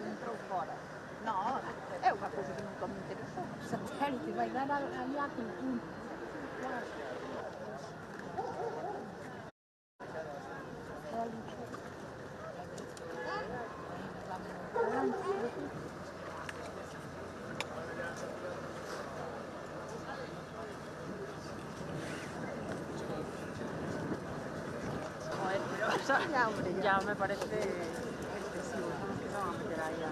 Entrou fora. No, è una cosa che non mi interessa. Satellite, vai dar agli altri punti. Ya me parece excesivo, son los que se van a meter ahí a...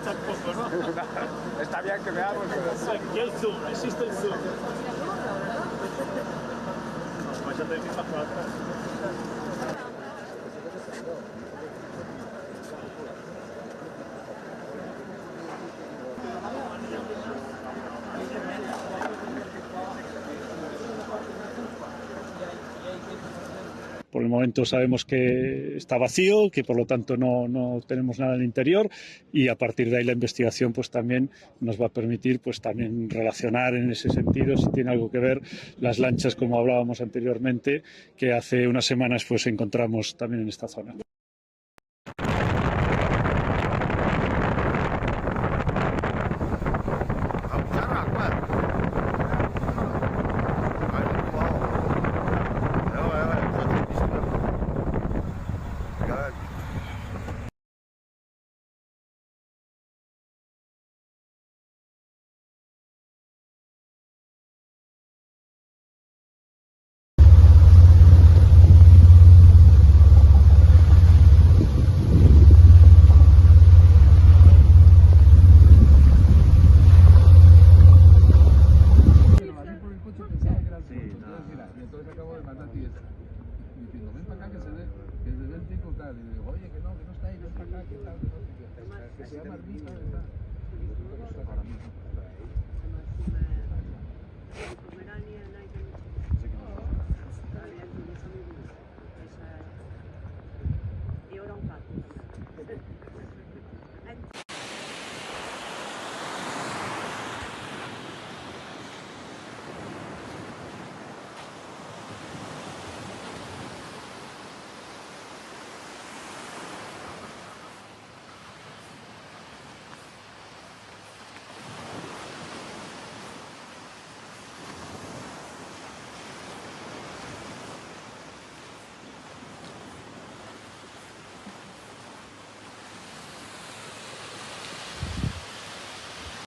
Tampoco, ¿no? Está bien que veamos. Y el zoom, existe el zoom. No, vais a tener que ir para atrás. Por el momento sabemos que está vacío, que por lo tanto no tenemos nada en el interior, y a partir de ahí la investigación pues también nos va a permitir pues también relacionar en ese sentido si tiene algo que ver las lanchas, como hablábamos anteriormente, que hace unas semanas pues encontramos también en esta zona. Entonces acabo de mandar diciendo, ven para acá que se ve el chico tal. Y digo, oye, que no está ahí, ven para acá, que tal, que no sé qué. Que se llama Armista, ¿verdad? Y resulta que está ahora mismo.